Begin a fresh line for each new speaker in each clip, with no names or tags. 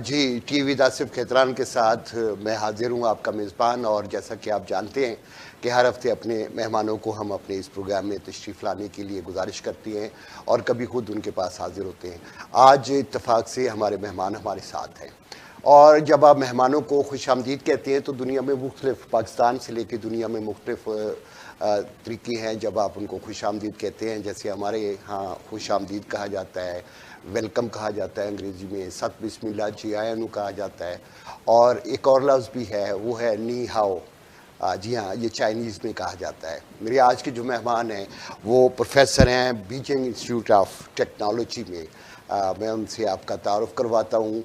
جی T V Asif Khetran کے ساتھ میں حاضر ہوں آپ کا میزبان، اور جیسا کہ آپ جانتے ہیں کہ ہر ہفتے اپنے مہمانوں کو ہم اپنے اس پروگرام میں تشریف لانے کے لیے گزارش کرتی ہیں اور کبھی خود ان کے پاس حاضر ہوتے ہیں۔ آج اتفاق سے ہمارے مہمان ہمارے ساتھ ہیں، اور جب آپ مہمانوں کو خوش آمدید کہتے ہیں تو دنیا میں مختلف، پاکستان سے لے کے دنیا میں مختلف طریقے ہیں جب آپ ان کو خوش آمدید کہتے ہیں۔ جیسے ہمارے ہاں خوش آمدید کہا جاتا ہے، ویلکم کہا جاتا ہے انگریزی میں، ست بسم اللہ جی آیا نو کہا جاتا ہے، اور ایک اور لفظ بھی ہے وہ ہے نی ہاؤ، جی ہاں یہ چائنیز میں کہا جاتا ہے۔ میرے آج کے جو مہمان ہیں وہ پروفیسر ہیں بیجنگ انسٹیٹیوٹ آف ٹیکنالوجی میں، میں ان سے آپ کا تعارف کرواتا ہوں۔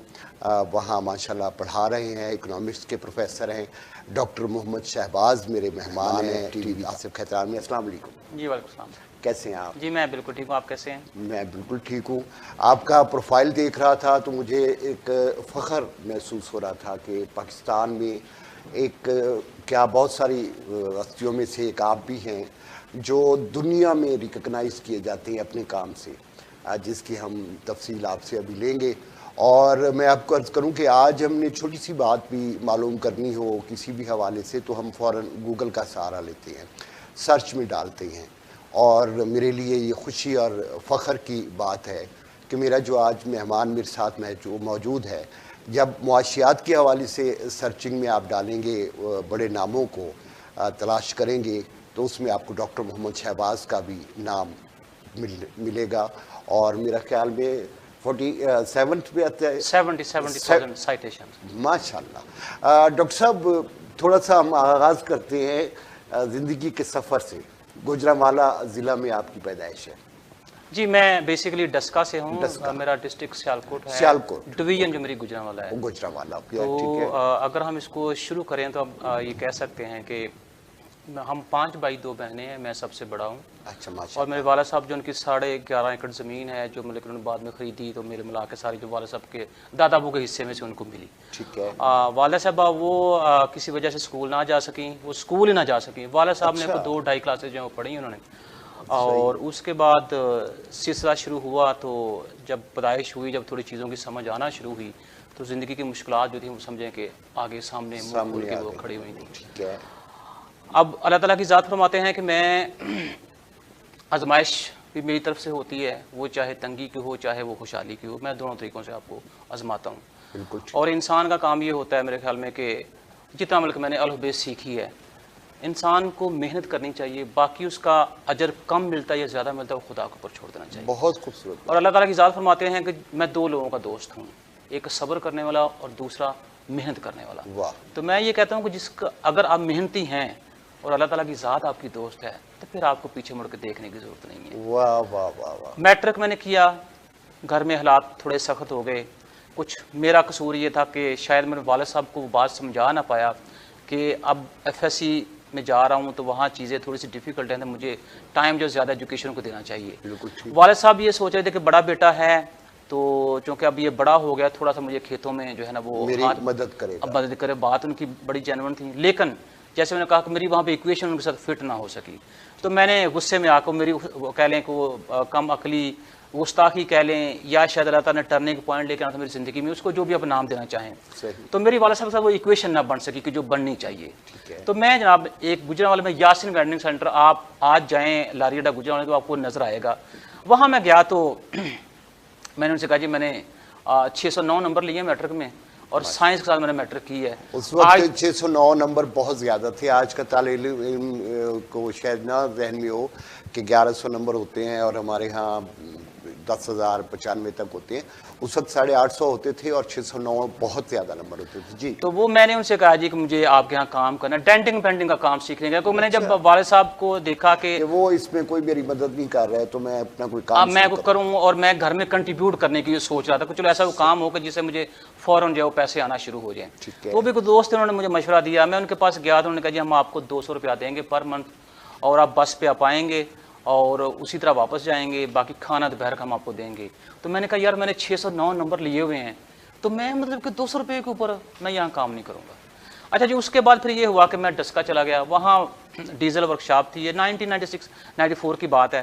وہاں ماشاءاللہ پڑھا رہے ہیں، اکنامکس کے پروفیسر ہیں۔ ڈاکٹر محمد شہباز میرے مہمان ہیں ٹی وی آصف کھیتران میں۔ السلام علیکم۔
جی وعلیکم السلام۔
کیسے ہیں آپ؟
جی میں بالکل ٹھیک ہوں، آپ کیسے ہیں؟
میں بالکل ٹھیک ہوں۔ آپ کا پروفائل دیکھ رہا تھا تو مجھے ایک فخر محسوس ہو رہا تھا کہ پاکستان میں ایک کیا بہت ساری ہستیوں میں سے ایک آپ بھی ہیں جو دنیا میں ریکگنائز کیے جاتے ہیں اپنے کام سے، جس کی ہم تفصیل آپ سے ابھی لیں گے۔ اور میں آپ کو عرض کروں کہ آج ہم نے چھوٹی سی بات بھی معلوم کرنی ہو کسی بھی حوالے سے تو ہم فوراً گوگل کا سہارا لیتے ہیں، سرچ میں ڈالتے ہیں، اور میرے لیے یہ خوشی اور فخر کی بات ہے کہ میرا جو آج مہمان میرے ساتھ جو موجود ہے، جب معاشیات کے حوالے سے سرچنگ میں آپ ڈالیں گے، بڑے ناموں کو تلاش کریں گے تو اس میں آپ کو ڈاکٹر محمد شہباز کا بھی نام ملے گا، اور میرا خیال میں 47 پہ آتا ہے
70,000 سائٹیشن۔
ماشاء اللہ۔ ڈاکٹر صاحب تھوڑا سا ہم آغاز کرتے ہیں زندگی کے سفر سے۔ گوجرانوالہ ضلع میں آپ کی پیدائش ہے؟
جی میں بیسیکلی ڈسکا سے ہوں، میرا ڈسٹرکٹ سیالکوٹ ہے،
سیالکوٹ
ڈویژن جو میری گوجرانوالہ ہے۔
گوجرانوالہ
تو اگر ہم اس کو شروع کریں تو ہم یہ کہہ سکتے ہیں کہ ہم 5 بھائی 2 بہنیں ہیں، میں سب سے بڑا ہوں۔
اچھا ماشاء
اور میرے والد صاحب جو ان کی 11.5 ایکڑ زمین ہے جو مطلب انہوں نے بعد میں خریدی، تو میرے ملا کے ساری جو والد صاحب کے دادا ابو کے حصے میں سے ان کو ملی۔
ٹھیک ہے۔
والدہ صاحبہ وہ کسی وجہ سے اسکول نہ جا سکیں، وہ اسکول ہی نہ جا سکیں۔ والد صاحب نے 2-2.5 کلاسز جو ہیں وہ پڑھی انہوں نے، اور اس کے بعد سلسلہ شروع ہوا۔ تو جب پیدائش ہوئی، جب تھوڑی چیزوں کی سمجھ آنا شروع ہوئی تو زندگی کی مشکلات جو تھیں وہ سمجھیں کہ آگے سامنے منہ کھول کے وہ کھڑی ہوئی تھیں۔
ٹھیک ہے۔
اب اللہ تعالیٰ کی ذات فرماتے ہیں کہ میں آزمائش بھی میری طرف سے ہوتی ہے، وہ چاہے تنگی کی ہو چاہے وہ خوشحالی کی ہو، میں دونوں طریقوں سے آپ کو آزماتا ہوں۔
بالکل۔
اور انسان کا کام یہ ہوتا ہے میرے خیال میں کہ جتنا ملک میں نے الف سیکھی ہے، انسان کو محنت کرنی چاہیے، باقی اس کا اجر کم ملتا ہے یا زیادہ ملتا ہے وہ خدا کے اوپر چھوڑ دینا چاہیے۔
بہت خوبصورت۔
اور اللہ تعالیٰ کی ذات فرماتے ہیں کہ میں 2 لوگوں کا دوست ہوں، ایک صبر کرنے والا اور دوسرا محنت کرنے والا۔
واہ۔
تو میں یہ کہتا ہوں کہ اگر آپ محنتی ہیں اور اللہ تعالیٰ کی ذات آپ کی دوست ہے تو پھر آپ کو پیچھے مڑ کے دیکھنے کی ضرورت نہیں ہے۔
واہ واہ واہ واہ۔
میٹرک میں نے کیا، گھر میں حالات تھوڑے سخت ہو گئے، کچھ میرا قصور یہ تھا کہ شاید میرے والد صاحب کو وہ بات سمجھا نہ پایا کہ اب FSC میں جا رہا ہوں تو وہاں چیزیں تھوڑی سی ڈیفیکلٹ ہیں، تو مجھے ٹائم جو زیادہ ایجوکیشن کو دینا چاہیے۔
بالکل ٹھیک۔
والد صاحب یہ سوچ رہے تھے کہ بڑا بیٹا ہے تو چونکہ اب یہ بڑا ہو گیا، تھوڑا سا مجھے کھیتوں میں جو ہے نا وہ
مدد کرے گا۔
اب مدد کرے، بات ان کی بڑی جینون تھی، لیکن جیسے میں نے کہا کہ میری وہاں پہ ایکویشن ان کے ساتھ فٹ نہ ہو سکی، تو میں نے غصے میں آ کر میری کہہ لیں کہ وہ کم عقلی گستاخی کہہ لیں، یا شاید اللہ تعالیٰ نے ٹرننگ پوائنٹ لے کے آنا تھا میری زندگی میں، اس کو جو بھی آپ نام دینا چاہیں، تو میری والد صاحب کے ساتھ وہ ایکویشن نہ بن سکی کہ جو بننی چاہیے۔ تو میں جناب ایک گوجرانوالہ میں یاسین ویڈنگ سینٹر، آپ آج جائیں لاری اڈا گوجرانوالہ تو آپ کو نظر آئے گا، وہاں میں گیا تو میں نے ان سے کہا جی میں نے 609 نمبر لیے میٹرک میں، اور سائنس کے ساتھ میں نے میٹرک کی ہے۔
اس وقت 609 نمبر بہت زیادہ تھے، آج کا طالب علم کو شاید نہ ذہن میں ہو کہ 1100 نمبر ہوتے ہیں، اور ہمارے ہاں 10,095 تک ہوتے ہیں، اس وقت 850 ہوتے تھے اور 609 بہت زیادہ نمبر ہوتے تھے۔ جی
تو وہ میں نے ان سے کہا جی کہ مجھے آپ کے ہاں کام کرنا ہے، ڈینٹنگ پینٹنگ کا کام سیکھنے کا، تو میں نے جب والد صاحب کو دیکھا کہ
وہ اس میں کوئی میری مدد نہیں کر رہا ہے تو میں اپنا کوئی کام
میں کروں، اور میں گھر میں کنٹریبیوٹ کرنے کی سوچ رہا تھا کہ چلو ایسا وہ کام ہو کہ جس سے مجھے فوراً جو پیسے آنا شروع ہو جائیں۔ تو وہ بھی کوئی دوست انہوں نے مجھے مشورہ دیا، میں ان کے پاس گیا تو انہوں نے کہا جی ہم آپ کو 200 روپیہ دیں گے پر منتھ، اور آپ بس پہ آپ آئیں گے اور اسی طرح واپس جائیں گے، باقی کھانا دوپہر کا ہم آپ کو دیں گے۔ تو میں نے کہا یار میں نے 609 نمبر لیے ہوئے ہیں تو میں مطلب کہ 200 روپے کے اوپر میں یہاں کام نہیں کروں گا۔ اچھا جی، اس کے بعد پھر یہ ہوا کہ میں ڈسکا چلا گیا، وہاں ڈیزل ورک شاپ تھی، یہ 1996-94 کی بات ہے۔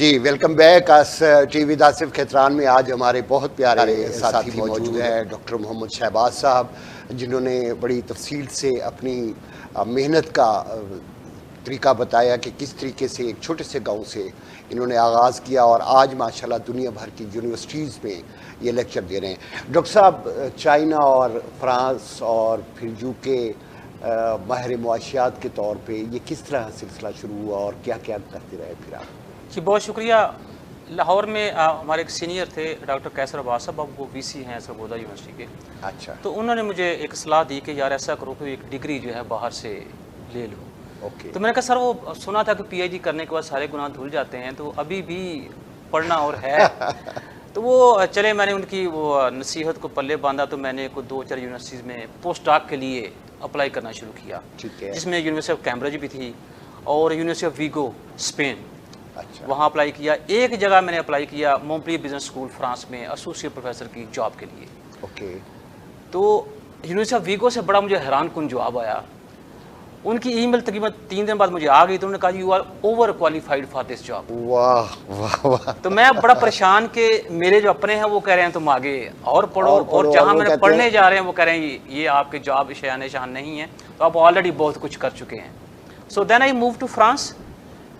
جی welcome back TV Asif Khetran میں آج ہمارے بہت پیارے ساتھی موجود ہیں ڈاکٹر محمد شہباز صاحب، جنہوں نے بڑی تفصیل سے اپنی محنت کا طریقہ بتایا کہ کس طریقے سے ایک چھوٹے سے گاؤں سے انہوں نے آغاز کیا اور آج ماشاءاللہ دنیا بھر کی یونیورسٹیز میں یہ لیکچر دے رہے ہیں۔ ڈاکٹر صاحب، چائنا اور فرانس اور پھر یو کے ماہر معاشیات کے طور پہ یہ کس طرح سلسلہ شروع ہوا اور کیا کیا کرتے رہے پھر آپ؟
جی بہت شکریہ۔ لاہور میں ہمارے ایک سینئر تھے ڈاکٹر کیسر عباس صاحب، اب وہ وی سی ہیں سرگودا یونیورسٹی کے۔
اچھا،
تو انہوں نے مجھے ایک صلاح دی کہ یار ایسا کرو کہ ایک ڈگری جو ہے باہر سے لے لو۔
اوکے،
تو میں نے کہا سر وہ سنا تھا کہ پی ایچ ڈی کرنے کے بعد سارے گناہ دھل جاتے ہیں، تو ابھی بھی پڑھنا اور ہے۔ تو وہ چلے، میں نے ان کی وہ نصیحت کو پلے باندھا، تو میں نے کوئی 2-4 یونیورسٹیز میں پوسٹ ڈاک کے لیے اپلائی کرنا شروع کیا،
ٹھیک ہے،
جس میں یونیورسٹی آف کیمبرج بھی تھی اور یونیورسٹی آف ویگو اسپین،
اچھا،
وہاں اپلائی کیا۔ ایک جگہ میں نے اپلائی کیا مونپلیے بزنس اسکول فرانس میں ایسوسیٹ پروفیسر کی جاب کے لیے۔
اوکے،
تو یونیورسٹی آف ویگو سے بڑا مجھے حیران کن جواب آیا۔ ان کی ای میل تقریباً 3 دن بعد مجھے آ گئی، تو انہوں نے کہا you are over qualified for this job.
واہ واہ واہ،
تو میں بڑا پریشان کہ میرے جو اپنے ہیں وہ کہہ رہے ہیں تم آگے اور پڑھو، اور جہاں میں نے پڑھنے جا رہے ہیں وہ کہہ رہے ہیں یہ آپ کے جاب شایان شان نہیں ہے، تو آپ آلریڈی بہت کچھ کر چکے ہیں۔ سو دین آئی موو ٹو فرانس۔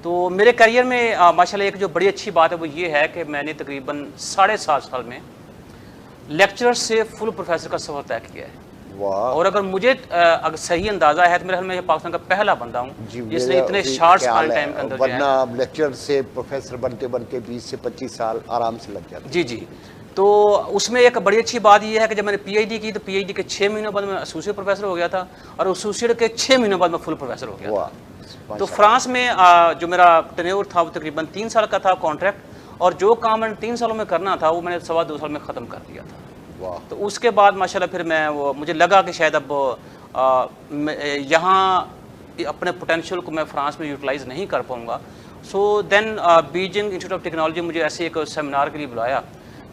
تو میرے کیریئر میں ماشاءاللہ ایک جو بڑی اچھی بات ہے وہ یہ ہے کہ میں نے تقریباً 7.5 سال میں لیکچرر سے فل پروفیسر کا سفر طے کیا ہے۔
واہ،
اور اگر مجھے اگر صحیح اندازہ ہے تو میرے خیال میں پاکستان کا پہلا بندہ ہوں جس نے اتنے شارٹ ٹائم کے اندر جو ہے،
ورنہ لیکچر سے پروفیسر بنتے بنتے 20 سے 25 سال آرام سے لگ جاتے۔
جی جی۔ تو اس میں ایک بڑی اچھی بات یہ ہے کہ جب میں نے پی ایچ ڈی کی تو پی ایچ ڈی کے 6 مہینوں بعد میں ایسوسیٹ پروفیسر ہو گیا تھا، اور ایسوسیٹ کے 6 مہینوں بعد میں فل پروفیسر ہو گیا تھا۔ تو فرانس میں جو میرا ٹینیور تھا وہ تقریباً 3 سال کا تھا کانٹریکٹ، اور جو کام میں نے 3 سالوں میں کرنا تھا وہ میں نے 2.25 سال میں ختم کر دیا تھا۔ تو اس کے بعد ماشاءاللہ پھر میں مجھے لگا کہ شاید اب یہاں اپنے پوٹینشیل کو میں فرانس میں یوٹیلائز نہیں کر پاؤں گا۔ سو دین بیجنگ انسٹیٹیوٹ آف ٹیکنالوجی مجھے ایسے ایک سیمینار کے لیے بلایا،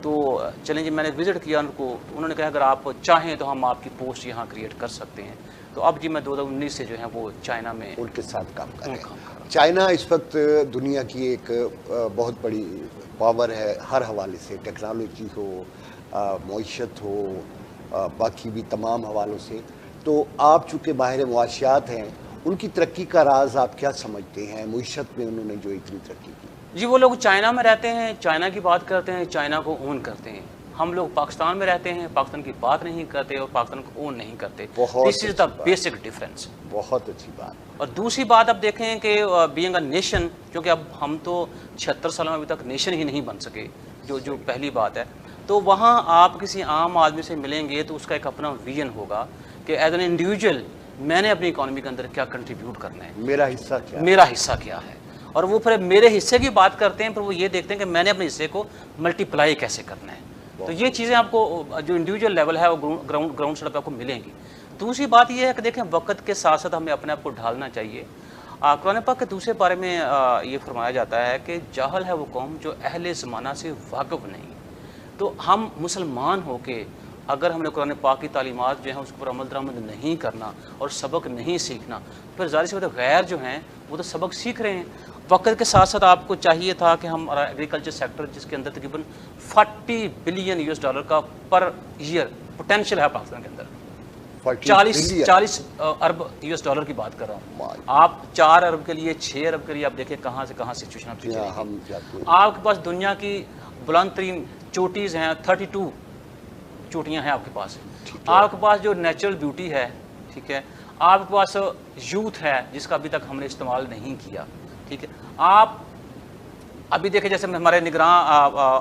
تو چلیں جی میں نے وزٹ کیا ان کو، انہوں نے کہا اگر آپ چاہیں تو ہم آپ کی پوسٹ یہاں کریٹ کر سکتے ہیں۔ تو اب جی میں 2019 سے جو ہے وہ چائنا میں
ان کے ساتھ کام کر رہے ہیں۔ چائنا اس وقت دنیا کی ایک بہت بڑی پاور ہے ہر حوالے سے، ٹیکنالوجی ہو، معیشت ہو، باقی بھی تمام حوالوں سے۔ تو آپ چونکہ ماہر معاشیات ہیں، ان کی ترقی کا راز آپ کیا سمجھتے ہیں؟ معیشت میں انہوں نے جو اتنی ترقی کی۔
جی وہ لوگ چائنا میں رہتے ہیں، چائنا کی بات کرتے ہیں، چائنا کو اون کرتے ہیں۔ ہم لوگ پاکستان میں رہتے ہیں، پاکستان کی بات نہیں کرتے اور پاکستان کو اون نہیں کرتے۔ دس از دا بیسک ڈفرینس۔
بہت اچھی بات۔
اور دوسری بات اب دیکھیں کہ بینگ اے نیشن، کیونکہ اب ہم تو 76 سالوں میں ابھی تک نیشن ہی نہیں بن سکے، جو پہلی بات ہے، تو وہاں آپ کسی عام آدمی سے ملیں گے تو اس کا ایک اپنا ویژن ہوگا کہ ایز این انڈیویجول میں نے اپنی اکانومی کے اندر کیا کنٹریبیوٹ کرنا ہے،
میرا حصہ کیا،
میرا حصہ کیا ہے۔ اور وہ پھر میرے حصے کی بات کرتے ہیں، پھر وہ یہ دیکھتے ہیں کہ میں نے اپنے حصے کو ملٹی پلائی کیسے کرنا ہے۔ تو یہ چیزیں آپ کو جو انڈیویجول لیول ہے وہ گراؤنڈ سطح پہ آپ کو ملیں گی۔ دوسری بات یہ ہے کہ دیکھیں وقت کے ساتھ ساتھ ہمیں اپنے آپ کو ڈھالنا چاہیے۔ قرآن پاک کے دوسرے پارے میں یہ فرمایا جاتا ہے کہ جاہل ہے وہ قوم جو اہل زمانہ سے واقف نہیں۔ تو ہم مسلمان ہو کے اگر ہم نے قرآن پاک کی تعلیمات جو ہیں اس پر عمل درآمد نہیں کرنا اور سبق نہیں سیکھنا، پھر ظاہر سی بات ہے غیر جو ہیں وہ تو سبق سیکھ رہے ہیں۔ وقت کے ساتھ ساتھ آپ کو چاہیے تھا کہ ہم ایگریکلچر سیکٹر جس کے اندر تقریباً $40 بلین کا پر ایئر پوٹینشیل ہے پاکستان کے اندر، 40 ارب $US کی بات کر رہا ہوں۔ آپ 4 ارب کے لیے 6 ارب کے لیے آپ دیکھیں کہاں سے کہاں سچویشن آپ چلی۔ آپ کے پاس دنیا کی بلند ترین چوٹیز ہیں، 32 چوٹیاں ہیں آپ کے پاس۔ آپ کے پاس جو نیچرل بیوٹی ہے، ٹھیک ہے، آپ کے پاس یوتھ ہے جس کا ابھی تک ہم نے استعمال نہیں کیا، ٹھیک ہے۔ آپ ابھی دیکھیں جیسے ہمارے نگراں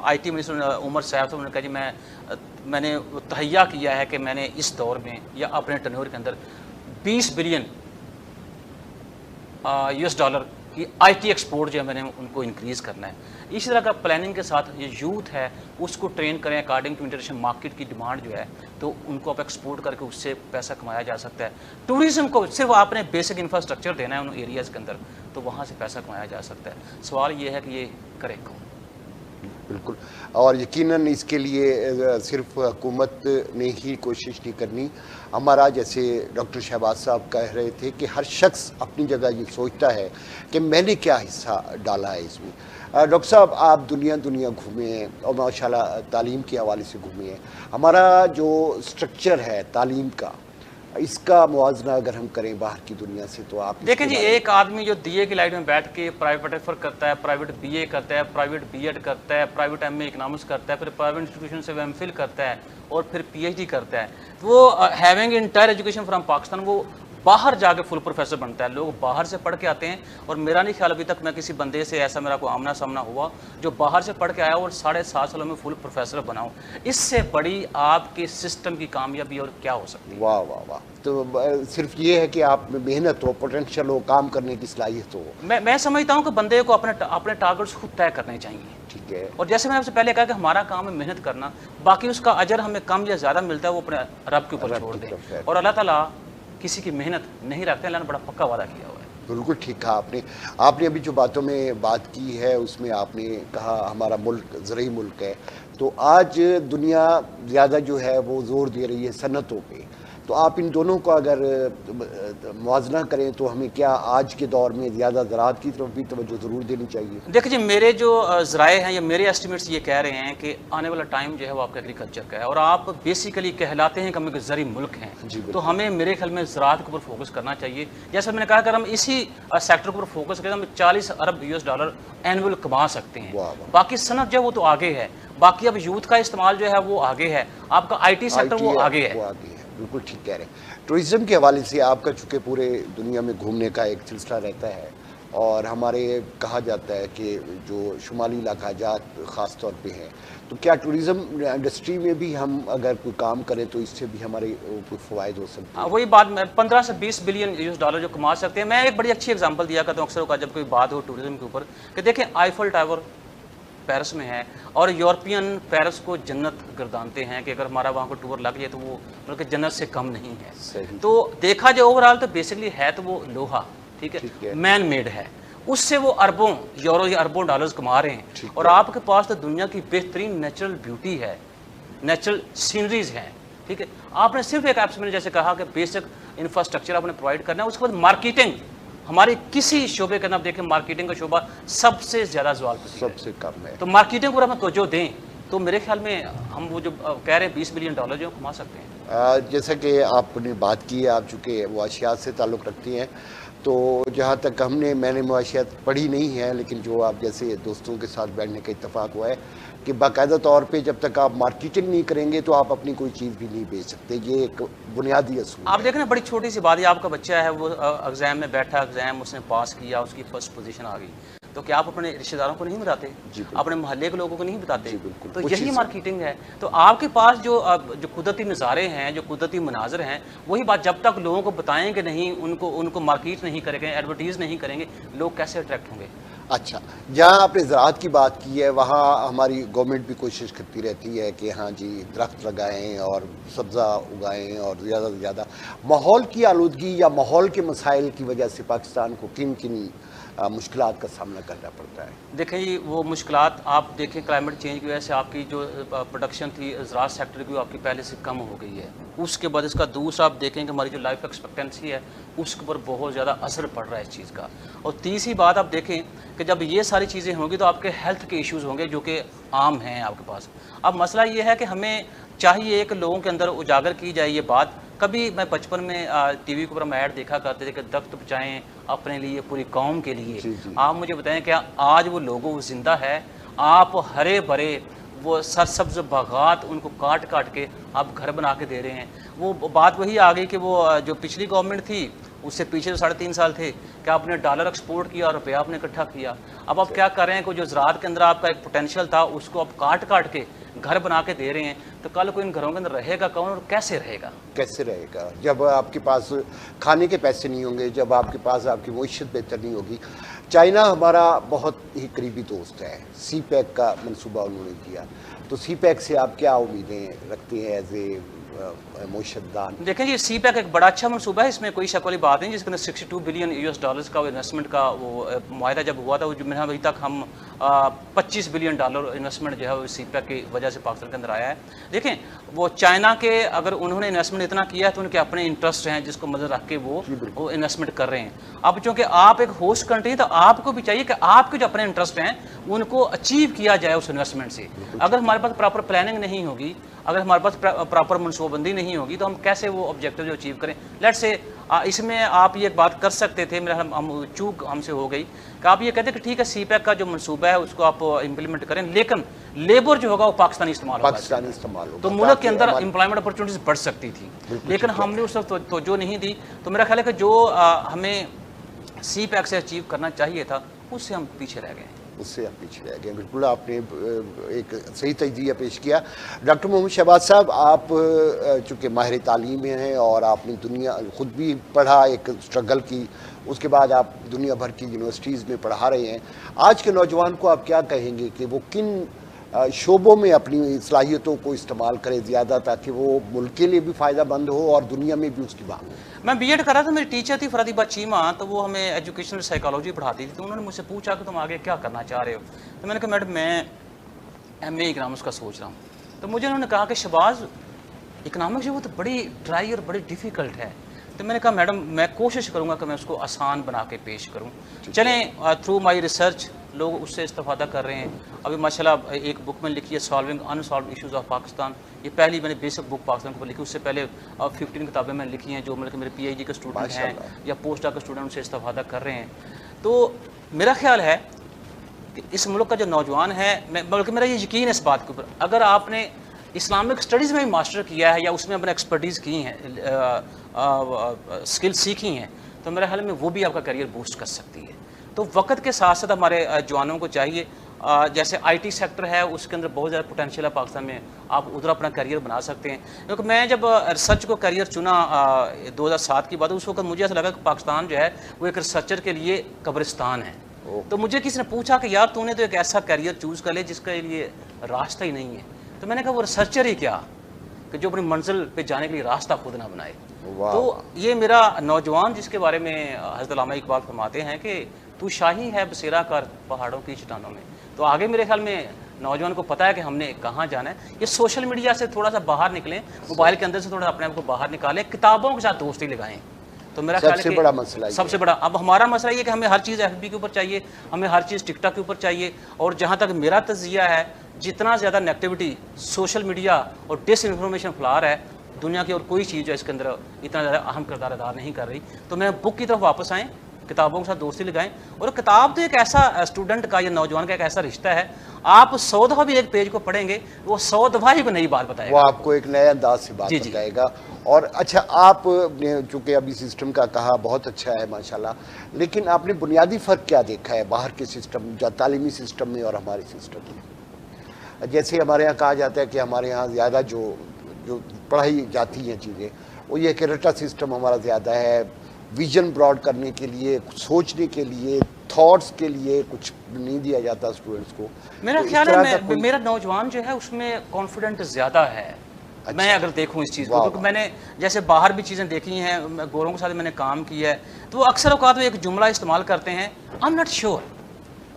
آئی ٹی منسٹر عمر صاحب سے انہوں نے کہا جی میں نے تہیہ کیا ہے کہ میں نے اس دور میں یا اپنے ٹرنور کے اندر $20 بلین کی آئی ٹی ایکسپورٹ جو ہے میں نے ان کو انکریز کرنا ہے۔ اسی طرح کا پلاننگ کے ساتھ یہ یوتھ ہے اس کو ٹرین کریں اکارڈنگ ٹو انٹرنیشنل مارکیٹ کی ڈیمانڈ جو ہے، تو ان کو آپ ایکسپورٹ کر کے اس سے پیسہ کمایا جا سکتا ہے۔ ٹورزم کو صرف آپ نے بیسک انفراسٹرکچر دینا ہے ان ایریاز کے اندر، تو وہاں سے پیسہ کمایا جا سکتا ہے۔ سوال یہ ہے کہ یہ کرے کون؟
بالکل. اور یقیناً اس کے لیے صرف حکومت نے ہی کوشش نہیں کرنی. ہمارا جیسے ڈاکٹر شہباز صاحب کہہ رہے تھے کہ ہر شخص اپنی جگہ یہ سوچتا ہے کہ میں نے کیا حصہ ڈالا ہے اس میں. ڈاکٹر صاحب آپ دنیا گھومے ہیں اور ماشاءاللہ تعلیم کے حوالے سے گھومے ہیں. ہمارا جو سٹرکچر ہے تعلیم کا, اس کا موازنہ اگر ہم کریں باہر کی دنیا سے تو آپ
دیکھیں جی, ایک آدمی جو دیے کی لائٹ میں بیٹھ کے پرائیویٹ ایفر کرتا ہے, پرائیویٹ بی اے کرتا ہے, پرائیویٹ بی ایڈ کرتا ہے, پرائیویٹ ایم اے اکنامکس کرتا ہے, پھر پرائیویٹ انسٹیٹیوشن سے وہ ایم فل کرتا ہے اور پھر پی ایچ ڈی کرتا ہے, وہ having entire education from Pakistan, وہ باہر جا کے فل پروفیسر بنتا ہے. لوگ باہر سے پڑھ کے آتے ہیں, اور میرا نہیں خیال ابھی تک میں کسی بندے سے ایسا میرا کوئی آمنا سامنا ہوا جو باہر سے پڑھ کے آیا اور 7.5 سالوں میں فل پروفیسر بناؤں. اس سے بڑی آپ کے سسٹم کی کامیابی اور کیا ہو سکتی ہے؟
واہ واہ واہ. تو صرف یہ ہے کہ آپ میں محنت ہو, پوٹینشیل ہو, کام کرنے کی صلاحیت ہو.
میں سمجھتا ہوں کہ بندے کو اپنے ٹارگٹس خود طے کرنے چاہیے.
ٹھیک ہے. اور
جیسے میں نے آپ سے پہلے کہا کہ ہمارا کام ہے محنت کرنا, باقی اس کا اجر ہمیں کم یا زیادہ ملتا ہے وہ اپنے رب کے اوپر چھوڑ دیں. اور اللہ تعالیٰ کسی کی محنت نہیں رکھتے, اللہ نے بڑا پکا وعدہ کیا ہوا ہے.
بالکل ٹھیک کہا آپ نے ابھی جو باتوں میں بات کی ہے اس میں آپ نے کہا ہمارا ملک زرعی ملک ہے, تو آج دنیا زیادہ جو ہے وہ زور دے رہی ہے صنعتوں پہ. تو آپ ان دونوں کو اگر موازنہ کریں تو ہمیں کیا آج کے دور میں زیادہ زراعت کی طرف بھی توجہ ضرور دینی چاہیے؟
دیکھیں جی, میرے جو ذرائع ہیں یا میرے ایسٹیمیٹس یہ کہہ رہے ہیں کہ آنے والا ٹائم جو ہے وہ آپ کا ایگریکلچر کا ہے, اور آپ بیسیکلی کہلاتے ہیں کہ ہم ایک زرعی ملک ہیں. تو ہمیں میرے خیال میں زراعت کے اوپر فوکس کرنا چاہیے. جیسا میں نے کہا, اگر ہم اسی سیکٹر کے اوپر فوکس کریں تو ہم 40 ارب US$ اینول کما سکتے ہیں. باقی صنعت جو ہے وہ تو آگے ہے, باقی اب یوتھ کا استعمال جو ہے وہ آگے ہے, آپ کا IT سیکٹر وہ آگے ہے.
بالکل ٹھیک کہہ رہے ہیں. ٹورزم کے حوالے سے آپ کا چونکہ پورے دنیا میں گھومنے کا ایک سلسلہ رہتا ہے, اور ہمارے کہا جاتا ہے کہ جو شمالی علاقہ جات خاص طور پہ ہیں, تو کیا ٹورزم انڈسٹری میں بھی ہم اگر کوئی کام کریں تو اس سے بھی ہمارے کوئی فوائد ہو سکتے ہیں؟
وہی بات, 15 سے 20 بلین US$ جو کما سکتے ہیں. میں ایک بڑی اچھی اگزامپل دیا کرتا ہوں اکثر کا جب کوئی بات ہو ٹورزم کے اوپر, کہ دیکھیں آئیفل ٹاور پیرس میں ہے, اور یورپین پیرس کو جنت گردانتے ہیں کہ اگر ہمارا وہاں کو ٹور لگ جائے تو وہ بلکہ جنت سے کم نہیں ہے. تو دیکھا جائے اوور آل تو بیسکلی ہے تو وہ لوہا, ٹھیک ہے, مین میڈ ہے, اس سے وہ اربوں یورو یا اربوں ڈالرز کما رہے ہیں. اور آپ کے پاس تو دنیا کی بہترین نیچرل بیوٹی ہے, نیچرل سینریز ہیں, ٹھیک ہے. آپ نے صرف ایک ایپس میں جیسے کہا کہ بیسک انفراسٹرکچر آپ نے پرووائڈ کرنا ہے, اس کے بعد مارکیٹنگ. ہماری کسی شعبے کے اندر آپ دیکھیں مارکیٹنگ کا شعبہ سب سے زیادہ زوال پذیر ہے,
سب سے کم ہے.
تو مارکیٹنگ پر ہم توجہ دیں تو میرے خیال میں ہم وہ جو کہہ رہے ہیں 20 بلین ڈالر جو کما سکتے ہیں.
جیسا کہ آپ نے بات کی ہے, آپ چونکہ معاشیات سے تعلق رکھتی ہیں, تو جہاں تک میں نے معاشیات پڑھی نہیں ہے, لیکن جو آپ جیسے دوستوں کے ساتھ بیٹھنے کا اتفاق ہوا ہے کہ باقاعدہ طور پہ جب تک آپ مارکیٹنگ نہیں کریں گے تو آپ اپنی کوئی چیز بھی نہیں بیچ سکتے. یہ ایک بنیادی اصول.
آپ دیکھیں نا, بڑی چھوٹی سی بات ہے, آپ کا بچہ ہے وہ ایگزام میں بیٹھا, ایگزام اس نے پاس کیا, اس کی فرسٹ پوزیشن آ گئی, تو کیا آپ اپنے رشتہ داروں کو نہیں بتاتے, اپنے محلے کے لوگوں کو نہیں بتاتے؟ تو یہی مارکیٹنگ ہے. تو آپ کے پاس جو قدرتی نظارے ہیں, جو قدرتی مناظر ہیں, وہی بات جب تک لوگوں کو بتائیں گے نہیں, ان کو مارکیٹ نہیں کریں گے, ایڈورٹیز نہیں کریں گے, لوگ کیسے اٹریکٹ ہوں گے؟
اچھا, جہاں آپ نے زراعت کی بات کی ہے وہاں ہماری گورنمنٹ بھی کوشش کرتی رہتی ہے کہ ہاں جی درخت لگائیں اور سبزہ اگائیں, اور زیادہ سے زیادہ ماحول کی آلودگی یا ماحول کے مسائل کی وجہ سے پاکستان کو کن مشکلات کا سامنا کرنا پڑتا ہے؟
دیکھیں جی, وہ مشکلات آپ دیکھیں کلائمیٹ چینج کی وجہ سے آپ کی جو پروڈکشن تھی زراعت سیکٹر کی, آپ کی پہلے سے کم ہو گئی ہے. اس کے بعد اس کا دوسرا آپ دیکھیں کہ ہماری جو لائف ایکسپیکٹنسی ہے اس کے اوپر بہت زیادہ اثر پڑ رہا ہے اس چیز کا. اور تیسری بات آپ دیکھیں کہ جب یہ ساری چیزیں ہوں گی تو آپ کے ہیلتھ کے ایشوز ہوں گے جو کہ عام ہیں آپ کے پاس. اب مسئلہ یہ ہے کہ ہمیں چاہیے کہ لوگوں کے اندر اجاگر کی جائے یہ بات. کبھی میں بچپن میں ٹی وی کے اوپر ہم ایڈ دیکھا کرتے تھے کہ درخت بچائیں اپنے لیے, پوری قوم کے لیے. آپ مجھے بتائیں کیا آج وہ لوگوں زندہ ہے؟ آپ ہرے بھرے وہ سرسبز باغات ان کو کاٹ کے آپ گھر بنا کے دے رہے ہیں. وہ بات وہی آ گئی کہ وہ جو پچھلی گورنمنٹ تھی اس سے پیچھے 3.5 سال تھے کہ آپ نے ڈالر ایکسپورٹ کیا اور روپیہ آپ نے اکٹھا کیا. اب آپ کیا کر رہے ہیں کہ جو زراعت کے اندر آپ کا ایک پوٹینشیل تھا اس کو آپ کاٹ کے گھر بنا کے دے رہے ہیں. تو کل کو ان گھروں کے اندر رہے گا کون اور کیسے رہے گا؟
کیسے رہے گا جب آپ کے پاس کھانے کے پیسے نہیں ہوں گے, جب آپ کے پاس آپ کی معیشت بہتر نہیں ہوگی. چائنا ہمارا بہت ہی قریبی دوست ہے, سی پیک کا منصوبہ انہوں نے کیا, تو سی پیک سے آپ کیا امیدیں رکھتے ہیں ایز اے معیشت دان.
دیکھیں جی سی پیک ایک بڑا اچھا منصوبہ ہے, اس میں کوئی شک والی بات نہیں, جس کے اندر 62 بلین US ڈالرز کا انویسٹمنٹ کا وہ معاہدہ جب ہوا تھا, وہ جو میں ابھی تک ہم 25 بلین ڈالر انویسٹمنٹ جو ہے وہ سی پیک کی وجہ سے پاکستان کے اندر آیا ہے. دیکھیں وہ چائنا کے اگر انہوں نے انویسٹمنٹ اتنا کیا ہے تو ان کے اپنے انٹرسٹ ہیں جس کو مدد رکھ کے وہ انویسٹمنٹ کر رہے ہیں. اب چونکہ آپ ایک ہوسٹ کنٹری ہیں تو آپ کو بھی چاہیے کہ آپ کے جو اپنے انٹرسٹ ہیں ان کو اچیو کیا جائے اس انویسٹمنٹ سے. اگر ہمارے پاس پراپر پلاننگ نہیں ہوگی, اگر ہمارے پاس پراپر منصوبہ بندی نہیں ہوگی تو ہم کیسے وہ آبجیکٹیو جو اچیو کریں. لیٹ سے اس میں آپ یہ بات کر سکتے تھے, میرا چوک ہم سے ہو گئی کہ آپ یہ کہتے ہیں کہ ٹھیک ہے سی پیک کا جو منصوبہ ہے اس کو آپ امپلیمنٹ کریں, لیکن لیبر جو ہوگا وہ پاکستانی استعمال ہوگا, تو ملک کے اندر امپلائمنٹ اپرچونیٹیز بڑھ سکتی تھی, لیکن ہم نے اس وقت توجہ نہیں دی. تو میرا خیال ہے کہ جو ہمیں سی پیک سے اچیو کرنا چاہیے تھا اس سے ہم پیچھے رہ گئے ہیں,
اس سے آپ پیچھے رہ گئے. بالکل آپ نے ایک صحیح تجزیہ پیش کیا. ڈاکٹر محمد شہباز صاحب, آپ چونکہ ماہر تعلیم ہیں اور آپ نے دنیا خود بھی پڑھا, ایک اسٹرگل کی, اس کے بعد آپ دنیا بھر کی یونیورسٹیز میں پڑھا رہے ہیں. آج کے نوجوان کو آپ کیا کہیں گے کہ وہ کن شعبوں میں اپنی صلاحیتوں کو استعمال کرے زیادہ تاکہ وہ ملک کے لیے بھی فائدہ مند ہو اور دنیا میں بھی اس کی مانگ ہو؟
میں بی ایڈ کر رہا تھا, میری ٹیچر تھی فرادیبہ چیمہ, تو وہ ہمیں ایجوکیشنل سائیکالوجی پڑھاتی تھی. تو انہوں نے مجھ سے پوچھا کہ تم آگے کیا کرنا چاہ رہے ہو, تو میں نے کہا میڈم میں MA اکنامکس کا سوچ رہا ہوں. تو مجھے انہوں نے کہا کہ شہباز اکنامکس جو وہ تو بڑی ڈرائی اور بڑی ڈیفیکلٹ ہے. تو میں نے کہا میڈم میں کوشش کروں گا کہ میں اس کو آسان بنا کے پیش کروں. چلیں تھرو مائی ریسرچ لوگ اس سے استفادہ کر رہے ہیں. ابھی ماشاءاللہ ایک بک میں لکھی ہے سالونگ انسالوڈ ایشوز آف پاکستان, یہ پہلی میں نے بیسک بک پاکستان کے اوپر لکھی. اس سے پہلے 15 کتابیں میں نے لکھی ہیں جو میرے PhD کے اسٹوڈنٹ ہیں یا پوسٹ ڈاک کے اسٹوڈنٹ ان سے استفادہ کر رہے ہیں. تو میرا خیال ہے کہ اس ملک کا جو نوجوان ہے, بلکہ میرا یہ یقین ہے اس بات کے اوپر, اگر آپ نے اسلامک اسٹڈیز میں ماسٹر کیا ہے یا اس میں اپنے ایکسپرٹیز کی ہیں, اسکل سیکھی ہیں, تو میرے خیال میں وہ بھی آپ کا کیریئر بوسٹ کر سکتی ہے. تو وقت کے ساتھ ساتھ ہمارے جوانوں کو چاہیے, جیسے IT سیکٹر ہے اس کے اندر بہت زیادہ پوٹینشیل ہے پاکستان میں, آپ ادھر اپنا کیریئر بنا سکتے ہیں. کیونکہ میں جب ریسرچ کو کیریئر چنا 2007 کی بات, اس وقت مجھے ایسا لگا کہ پاکستان جو ہے وہ ایک ریسرچر کے لیے قبرستان ہے. تو مجھے کسی نے پوچھا کہ یار تو نے تو ایک ایسا کیریئر چوز کر لے جس کے لیے راستہ ہی نہیں ہے. تو میں نے کہا وہ ریسرچر ہی کیا کہ جو اپنی منزل پہ جانے کے لیے راستہ خود نہ بنائے. تو یہ میرا نوجوان جس کے بارے میں حضرت علامہ اقبال فرماتے ہیں کہ تو شاہی ہے بسیرا کر پہاڑوں کی چٹانوں میں, تو آگے میرے خیال میں نوجوان کو پتہ ہے کہ ہم نے کہاں جانا ہے. یہ سوشل میڈیا سے تھوڑا سا باہر نکلیں, موبائل کے اندر سے تھوڑا اپنے آپ کو باہر نکالیں, کتابوں کے ساتھ دوستی لگائیں. تو میرا خیال ہے
سب سے بڑا مسئلہ
سب سے بڑا اب ہمارا مسئلہ یہ کہ ہمیں ہر چیز FB کے اوپر چاہیے, ہمیں ہر چیز ٹک ٹاک کے اوپر چاہیے. اور جہاں تک میرا تجزیہ ہے, جتنا زیادہ نیگیٹیوٹی سوشل میڈیا اور ڈس انفارمیشن پھیلا رہا ہے, دنیا کی اور کوئی چیز جو اس کے اندر اتنا زیادہ اہم کردار ادا نہیں کر رہی. تو میں بک کی طرف واپس آئیں, کتابوں کے ساتھ دوستی لگائیں. اور کتاب تو ایک ایسا اسٹوڈنٹ کا یا نوجوان کا ایک ایسا رشتہ ہے, آپ 100 دفعہ بھی ایک پیج کو پڑھیں گے وہ 100 دفعہ ہی کو نئی بات بتائے گا,
وہ آپ کو ایک نئے انداز سے بات بتائے گا. اور اچھا, آپ نے چونکہ ابھی سسٹم کا کہا بہت اچھا ہے ماشاءاللہ, لیکن آپ نے بنیادی فرق کیا دیکھا ہے باہر کے سسٹم, تعلیمی سسٹم میں اور ہمارے سسٹم میں؟ جیسے ہمارے یہاں کہا جاتا ہے کہ ہمارے یہاں زیادہ جو پڑھائی جاتی ہیں چیزیں, وہ یہ کہ رٹا سسٹم ہمارا زیادہ ہے, ویژن براڈ کرنے کے لیے, سوچنے کے لیے, تھاٹس کے لیے کچھ نہیں دیا جاتا اسٹوڈنٹس کو.
میرا خیال ہے میرا نوجوان جو ہے اس میں کانفیڈنٹ زیادی ہے. میں اگر دیکھوں اس چیز کو, کیونکہ میں نے جیسے باہر بھی چیزیں دیکھی ہیں, گوروں کے ساتھ میں نے کام کیا ہے, تو وہ اکثر اوقات میں ایک جملہ استعمال کرتے ہیں, آئی ایم ناٹ شیور.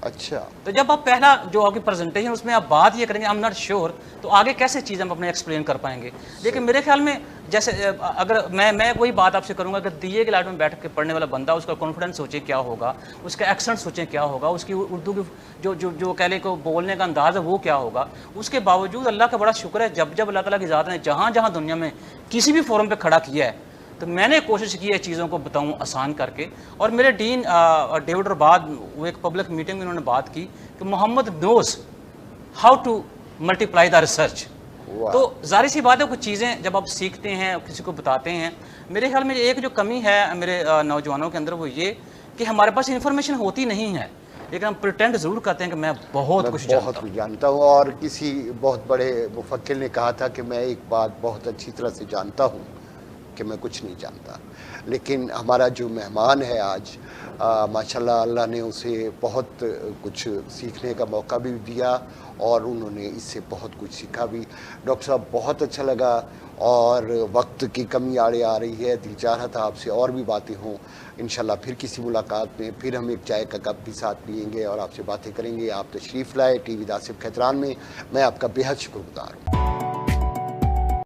اچھا, تو
جب آپ پہلا جو آپ کی پریزنٹیشن اس میں آپ بات یہ کریں گے آئی ایم ناٹ شیور, تو آگے کیسے چیزیں ہم اپنے ایکسپلین کر پائیں گے. لیکن میرے خیال میں جیسے اگر میں وہی بات آپ سے کروں گا کہ دیے کے لائٹ میں بیٹھ کے پڑھنے والا بندہ, اس کا کانفیڈنس سوچیں کیا ہوگا, اس کا ایکسنٹ سوچیں کیا ہوگا, اس کی اردو کی جو کہہ لیں کو بولنے کا انداز ہے وہ کیا ہوگا. اس کے باوجود اللہ کا بڑا شکر ہے, جب اللہ تعالیٰ کی ذات نے جہاں جہاں دنیا میں کسی بھی فورم پہ کھڑا کیا ہے, تو میں نے کوشش کی ہے چیزوں کو بتاؤں آسان کر کے. اور میرے ڈین ڈیوڈ رباد, وہ ایک پبلک میٹنگ میں انہوں نے بات کی کہ Muhammad knows how to multiply the research. تو ظاہر سی بات ہے کچھ چیزیں جب آپ سیکھتے ہیں کسی کو بتاتے ہیں, میرے خیال میں ایک جو کمی ہے میرے نوجوانوں کے اندر وہ یہ کہ ہمارے پاس انفارمیشن ہوتی نہیں ہے, لیکن ہم پریٹینڈ ضرور کرتے ہیں کہ میں بہت کچھ
جانتا ہوں. اور کسی بہت بڑے مفکر نے کہا تھا کہ میں ایک بات بہت اچھی طرح سے جانتا ہوں کہ میں کچھ نہیں جانتا، لیکن ہمارا جو مہمان ہے آج ماشاءاللہ اللہ نے اسے بہت کچھ سیکھنے کا موقع بھی دیا اور انہوں نے اس سے بہت کچھ سیکھا بھی۔ ڈاکٹر صاحب بہت اچھا لگا، اور وقت کی کمی آڑے آ رہی ہے، دل چاہ رہا تھا آپ سے اور بھی باتیں ہوں۔ انشاءاللہ پھر کسی ملاقات میں پھر ہم ایک چائے کا کپ بھی ساتھ پئیں گے اور آپ سے باتیں کریں گے۔ آپ تشریف لائے ٹی وی آصف کھیتران میں، میں آپ کا بے حد شکر گزار ہوں۔